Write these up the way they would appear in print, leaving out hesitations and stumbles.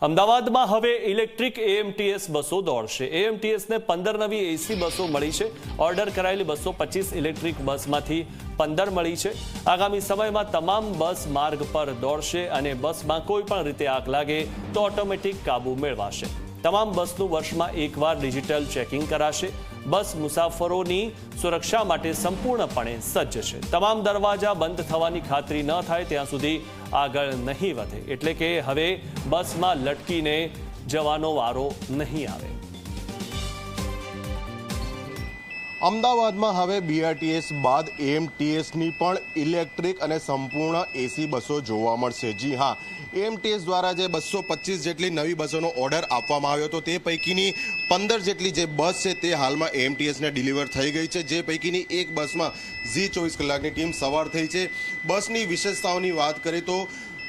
અમદાવાદમાં હવે electric AMTS બસો દોડશે। એએમટીએસને 15 નવી એસી બસો મળી છે। ઓર્ડર કરાયેલી 225 ઇલેક્ટ્રિક બસમાંથી 15 મળી છે। આગામી સમયમાં તમામ બસ માર્ગ પર દોડશે અને બસમાં કોઈ પણ રીતે આગ લાગે તો ઓટોમેટિક કાબુ મેળવાશે। તમામ બસનું વર્ષમાં એકવાર ડિજિટલ ચેકિંગ કરાશે। બસ મુસાફરોની સુરક્ષા માટે સંપૂર્ણપણે સજ્જ છે। તમામ દરવાજા બંધ થવાની ખાતરી ન થાય ત્યાં સુધી આગળ નહીં વધે, એટલે કે હવે બસમાં લટકીને જવાનો વારો નહીં આવે। અમદાવાદમાં હવે બીઆરટીએસ બાદ એએમટીએસની પણ ઇલેક્ટ્રિક અને સંપૂર્ણ એસી બસો જોવા મળશે। જી હા, એએમટીએસ દ્વારા જે 225 જેટલી નવી બસોનો ઓર્ડર આપવામાં આવ્યો હતો તે પૈકીની 15 જેટલી જે બસ છે તે હાલમાં એએમટીએસને ડિલિવર થઈ ગઈ છે, જે પૈકીની એક બસમાં ઝી 24 કલાકની ટીમ સવાર થઈ છે। બસની વિશેષતાઓની વાત કરીએ તો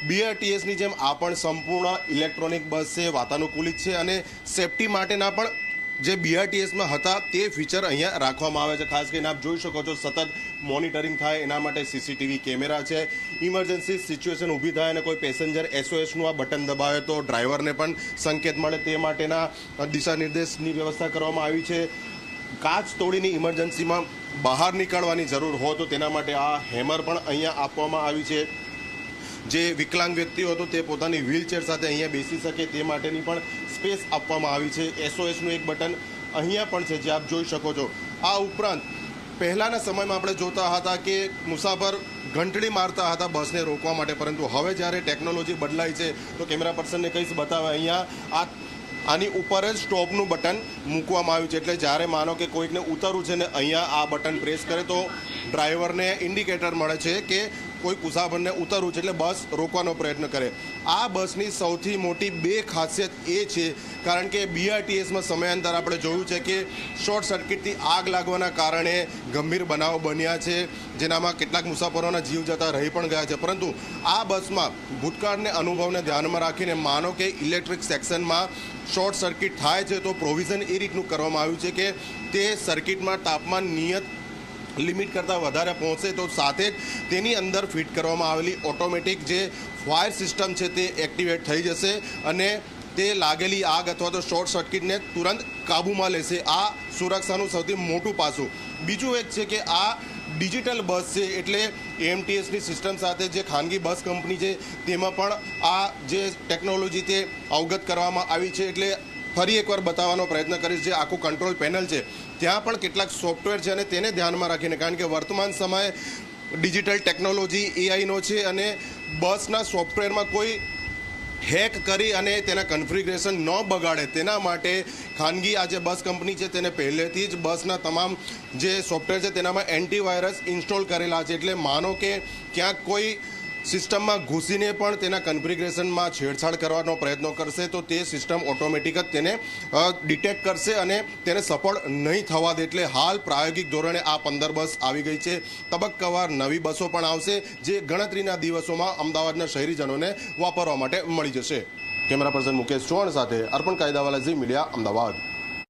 બીઆરટીએસની જેમ આ પણ સંપૂર્ણ ઇલેક્ટ્રોનિક બસ છે, વાતાનુકૂલિત છે અને સેફટી માટેના પણ જે બીઆરટીએસમાં હતા તે ફીચર અહીંયા રાખવામાં આવે છે। ખાસ કરીને આપ જોઈ શકો છો સતત મોનિટરિંગ થાય એના માટે સીસીટીવી કેમેરા છે। ઇમરજન્સી સિચ્યુએશન ઊભી થાય અને કોઈ પેસેન્જર એસઓએસનું આ બટન દબાવે તો ડ્રાઈવરને પણ સંકેત મળે તે માટેના દિશા નિર્દેશની વ્યવસ્થા કરવામાં આવી છે। કાચ તોડીને ઇમરજન્સીમાં બહાર નીકળવાની જરૂર હોય તો તેના માટે આ હેમર પણ અહીંયા આપવામાં આવી છે। જે વિકલાંગ વ્યક્તિઓ હતો તે પોતાની વ્હીલચેર સાથે અહીંયા બેસી શકે તે માટેની પણ સ્પેસ આપવામાં આવી છે। એસઓએસનું એક બટન અહીંયા પણ છે જે આપ જોઈ શકો છો। આ ઉપરાંત પહેલાંના સમયમાં આપણે જોતા હતા કે મુસાફર ઘંટડી મારતા હતા બસને રોકવા માટે, પરંતુ હવે જ્યારે ટેકનોલોજી બદલાઈ છે તો કેમેરા પર્સનને કહીશ બતાવે અહીંયા આની ઉપર જ સ્ટોપનું બટન મૂકવામાં આવ્યું છે, એટલે જ્યારે માનો કે કોઈકને ઉતરવું છે ને અહીંયા આ બટન પ્રેસ કરે તો ડ્રાઈવરને ઇન્ડિકેટર મળે છે કે કોઈ મુસાફરને ઉતરવું છે, એટલે બસ રોકવાનો પ્રયત્ન કરે। આ બસની સૌથી મોટી બે ખાસિયત એ છે કારણ કે બીઆરટીએસમાં સમયાંતર આપણે જોયું છે કે શોર્ટ સર્કિટથી આગ લાગવાના કારણે ગંભીર બનાવો બન્યા છે, જેનામાં કેટલાક મુસાફરોના જીવ જતા રહી પણ ગયા છે। પરંતુ આ બસમાં ભૂતકાળને અનુભવને ધ્યાનમાં રાખીને માનો કે ઇલેક્ટ્રિક સેક્શનમાં શોર્ટ સર્કિટ થાય છે તો પ્રોવિઝન એ રીતનું કરવામાં આવ્યું છે કે તે સર્કિટમાં તાપમાન નિયત લિમિટ કરતાં વધારે પહોંચે તો સાથે જ તેની અંદર ફિટ કરવામાં આવેલી ઓટોમેટિક જે ફાયર સિસ્ટમ છે તે એક્ટિવેટ થઈ જશે અને તે લાગેલી આગ અથવા તો શોર્ટ સર્કિટને તુરંત કાબૂમાં લેશે। આ સુરક્ષાનું સૌથી મોટું પાસું। બીજું એક છે કે આ ડિજિટલ બસ છે, એટલે એએમટીએસની સિસ્ટમ સાથે જે ખાનગી બસ કંપની છે તેમાં પણ આ જે ટેકનોલોજી તે અવગત કરવામાં આવી છે। એટલે ફરી એકવાર બતાવવાનો પ્રયત્ન કરીશ, જે આખું કંટ્રોલ પેનલ છે ત્યાં પણ કેટલાક સોફ્ટવેર છે અને તેને ધ્યાનમાં રાખીને, કારણ કે વર્તમાન સમયે ડિજિટલ ટેકનોલોજી એઆઈનો છે અને બસના સોફ્ટવેરમાં કોઈ હેક કરી અને તેના કન્ફિગ્યુરેશન ન બગાડે તેના માટે ખાનગી આ જે બસ કંપની છે તેને પહેલેથી જ બસના તમામ જે સોફ્ટવેર છે તેનામાં એન્ટીવાયરસ ઇન્સ્ટોલ કરેલા છે, એટલે માનો કે ક્યાંક કોઈ સિસ્ટમમાં ઘૂસીને પણ તેના કન્ફિગ્યુરેશનમાં છેડછાડ કરવાનો પ્રયત્ન કરશે તો તે સિસ્ટમ ઓટોમેટિક જ તેને ડિટેક્ટ કરશે અને તેને સફળ નહીં થવા દે। એટલે હાલ પ્રાયોગિક ધોરણે આ 15 બસ આવી ગઈ છે। તબક્કાવાર નવી બસો પણ આવશે જે ગણતરીના દિવસોમાં અમદાવાદના શહેરીજનોને વાપરવા માટે મળી જશે। કેમેરા પર્સન મુકેશ ચૌહાણ સાથે અર્પણ કાયદાવાલા, ઝી મીડિયા, અમદાવાદ।